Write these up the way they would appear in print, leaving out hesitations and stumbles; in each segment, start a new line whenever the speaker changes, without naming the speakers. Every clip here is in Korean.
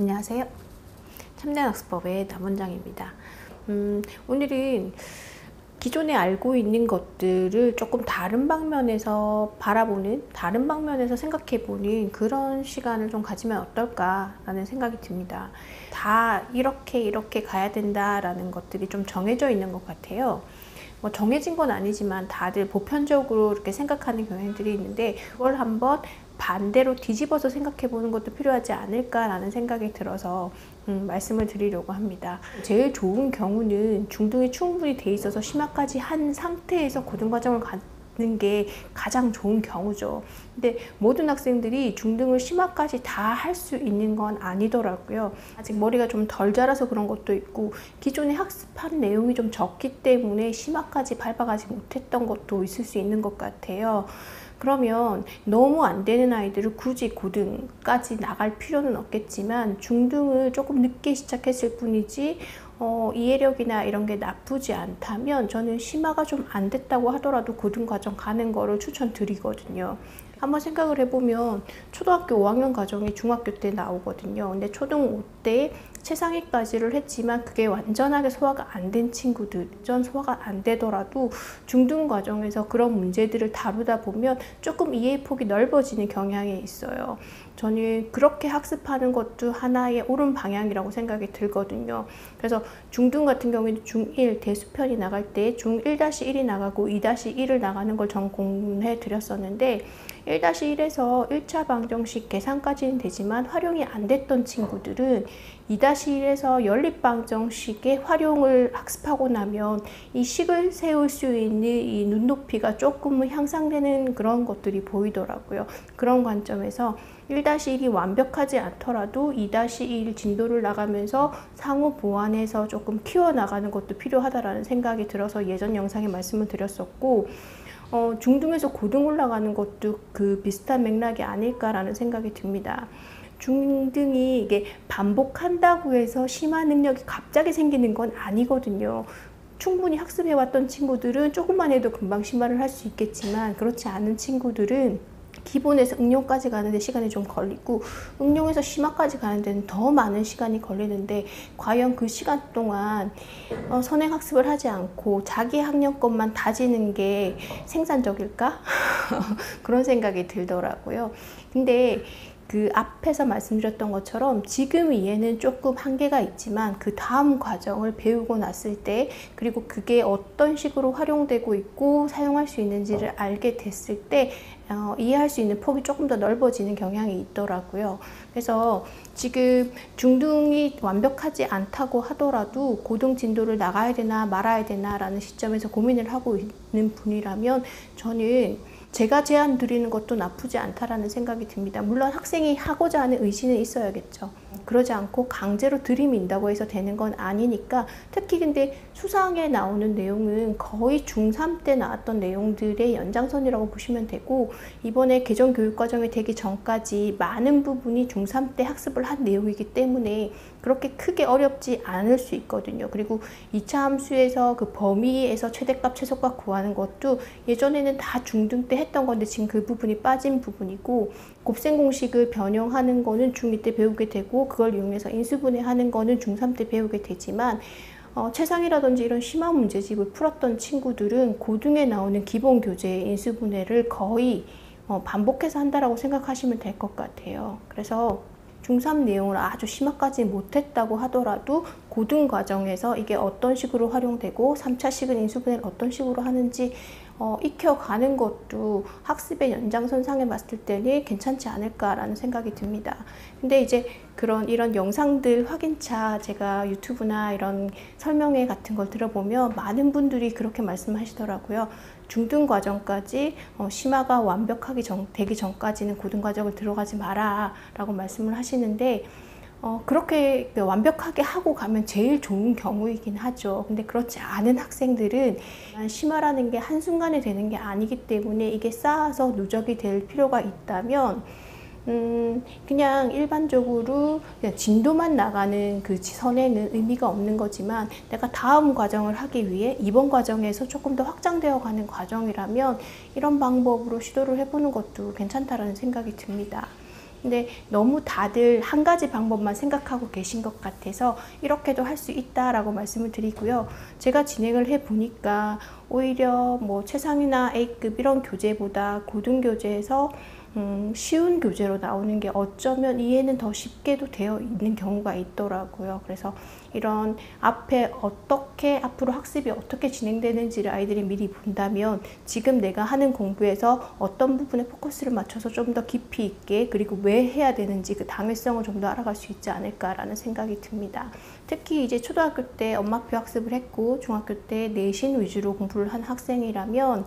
안녕하세요. 참된학습법의 남원장입니다. 오늘은 기존에 알고 있는 것들을 조금 다른 방면에서 바라보는, 다른 방면에서 생각해보는 그런 시간을 좀 가지면 어떨까라는 생각이 듭니다. 다 이렇게 가야 된다라는 것들이 좀 정해져 있는 것 같아요. 뭐 정해진 건 아니지만 다들 보편적으로 이렇게 생각하는 경향들이 있는데, 그걸 한번 반대로 뒤집어서 생각해 보는 것도 필요하지 않을까라는 생각이 들어서 말씀을 드리려고 합니다. 제일 좋은 경우는 중등이 충분히 돼 있어서 심화까지 한 상태에서 고등과정을 가는 게 가장 좋은 경우죠. 근데 모든 학생들이 중등을 심화까지 다 할 수 있는 건 아니더라고요. 아직 머리가 좀 덜 자라서 그런 것도 있고, 기존에 학습한 내용이 좀 적기 때문에 심화까지 밟아가지 못했던 것도 있을 수 있는 것 같아요. 그러면 너무 안 되는 아이들을 굳이 고등까지 나갈 필요는 없겠지만, 중등을 조금 늦게 시작했을 뿐이지 이해력이나 이런 게 나쁘지 않다면 저는 심화가 좀 안 됐다고 하더라도 고등과정 가는 거를 추천드리거든요. 한번 생각을 해보면 초등학교 5학년 과정이 중학교 때 나오거든요. 근데 초등 5 때 최상위까지를 했지만 그게 완전하게 소화가 안 된 친구들, 전 소화가 안 되더라도 중등 과정에서 그런 문제들을 다루다 보면 조금 이해 폭이 넓어지는 경향이 있어요. 저는 그렇게 학습하는 것도 하나의 옳은 방향이라고 생각이 들거든요. 그래서 중등 같은 경우에는 중1 대수편이 나갈 때 중1-1이 나가고 2-1을 나가는 걸 전공해 드렸었는데, 1-1에서 1차 방정식 계산까지는 되지만 활용이 안 됐던 친구들은 2-1에서 연립방정식의 활용을 학습하고 나면 이 식을 세울 수 있는 이 눈높이가 조금은 향상되는 그런 것들이 보이더라고요. 그런 관점에서 1-1이 완벽하지 않더라도 2-1 진도를 나가면서 상호 보완해서 조금 키워나가는 것도 필요하다라는 생각이 들어서 예전 영상에 말씀을 드렸었고, 중등에서 고등 올라가는 것도 그 비슷한 맥락이 아닐까라는 생각이 듭니다. 중등이 이게 반복한다고 해서 심화 능력이 갑자기 생기는 건 아니거든요. 충분히 학습해왔던 친구들은 조금만 해도 금방 심화를 할 수 있겠지만, 그렇지 않은 친구들은 기본에서 응용까지 가는데 시간이 좀 걸리고, 응용에서 심화까지 가는 데는 더 많은 시간이 걸리는데, 과연 그 시간 동안 선행학습을 하지 않고 자기 학력것만 다지는 게 생산적일까? 그런 생각이 들더라고요. 근데 그 앞에서 말씀드렸던 것처럼 지금 이해는 조금 한계가 있지만 그 다음 과정을 배우고 났을 때, 그리고 그게 어떤 식으로 활용되고 있고 사용할 수 있는지를 알게 됐을 때 이해할 수 있는 폭이 조금 더 넓어지는 경향이 있더라고요. 그래서 지금 중등이 완벽하지 않다고 하더라도 고등 진도를 나가야 되나 말아야 되나 라는 시점에서 고민을 하고 있는 분이라면, 저는 제가 제안 드리는 것도 나쁘지 않다라는 생각이 듭니다. 물론 학생이 하고자 하는 의지는 있어야겠죠. 그러지 않고 강제로 들이민다고 해서 되는 건 아니니까. 특히 근데 수상에 나오는 내용은 거의 중3 때 나왔던 내용들의 연장선이라고 보시면 되고, 이번에 개정 교육과정이 되기 전까지 많은 부분이 중3 때 학습을 한 내용이기 때문에 그렇게 크게 어렵지 않을 수 있거든요. 그리고 2차 함수에서 그 범위에서 최대값, 최소값 구하는 것도 예전에는 다 중등 때 했던 건데 지금 그 부분이 빠진 부분이고, 곱셈 공식을 변형하는 거는 중2 때 배우게 되고, 그걸 이용해서 인수분해하는 거는 중3 때 배우게 되지만, 최상이라든지 이런 심화 문제집을 풀었던 친구들은 고등에 나오는 기본 교재의 인수분해를 거의 반복해서 한다라고 생각하시면 될 것 같아요. 그래서 중3 내용을 아주 심화까지 못했다고 하더라도 고등 과정에서 이게 어떤 식으로 활용되고 3차식은 인수분해를 어떤 식으로 하는지 익혀가는 것도 학습의 연장선상에 봤을 때는 괜찮지 않을까라는 생각이 듭니다. 근데 이제 이런 영상들 확인차 제가 유튜브나 이런 설명회 같은 걸 들어보면 많은 분들이 그렇게 말씀하시더라고요. 중등 과정까지 심화가 완벽하게 되기 전까지는 고등 과정을 들어가지 마라 라고 말씀을 하시는데, 그렇게 완벽하게 하고 가면 제일 좋은 경우이긴 하죠. 근데 그렇지 않은 학생들은 심화라는 게 한순간에 되는 게 아니기 때문에 이게 쌓아서 누적이 될 필요가 있다면, 그냥 일반적으로 그냥 진도만 나가는 그 선행은 의미가 없는 거지만, 내가 다음 과정을 하기 위해 이번 과정에서 조금 더 확장되어 가는 과정이라면 이런 방법으로 시도를 해보는 것도 괜찮다라는 생각이 듭니다. 근데 너무 다들 한 가지 방법만 생각하고 계신 것 같아서 이렇게도 할 수 있다라고 말씀을 드리고요. 제가 진행을 해 보니까 오히려 뭐 최상위나 A급 이런 교재보다 고등교재에서 쉬운 교재로 나오는 게 어쩌면 이해는 더 쉽게도 되어 있는 경우가 있더라고요. 그래서 이런 앞에 어떻게 앞으로 학습이 어떻게 진행되는지를 아이들이 미리 본다면 지금 내가 하는 공부에서 어떤 부분에 포커스를 맞춰서 좀 더 깊이 있게, 그리고 왜 해야 되는지 그 당위성을 좀 더 알아갈 수 있지 않을까라는 생각이 듭니다. 특히 이제 초등학교 때 엄마표 학습을 했고 중학교 때 내신 위주로 공부를 한 학생이라면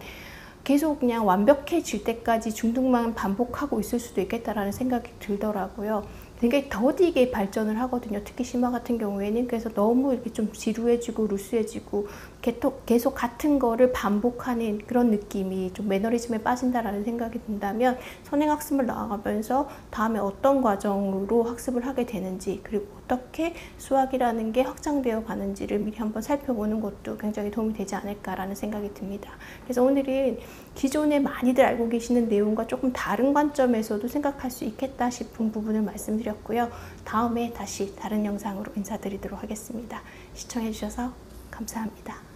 계속 그냥 완벽해질 때까지 중등만 반복하고 있을 수도 있겠다라는 생각이 들더라고요. 굉장히 더디게 발전을 하거든요. 특히 심화 같은 경우에는. 그래서 너무 이렇게 좀 지루해지고 루스해지고 계속 같은 거를 반복하는 그런 느낌이 좀 매너리즘에 빠진다라는 생각이 든다면 선행학습을 나아가면서 다음에 어떤 과정으로 학습을 하게 되는지, 그리고 어떻게 수학이라는 게 확장되어 가는지를 미리 한번 살펴보는 것도 굉장히 도움이 되지 않을까라는 생각이 듭니다. 그래서 오늘은 기존에 많이들 알고 계시는 내용과 조금 다른 관점에서도 생각할 수 있겠다 싶은 부분을 말씀드렸고요. 다음에 다시 다른 영상으로 인사드리도록 하겠습니다. 시청해 주셔서 감사합니다.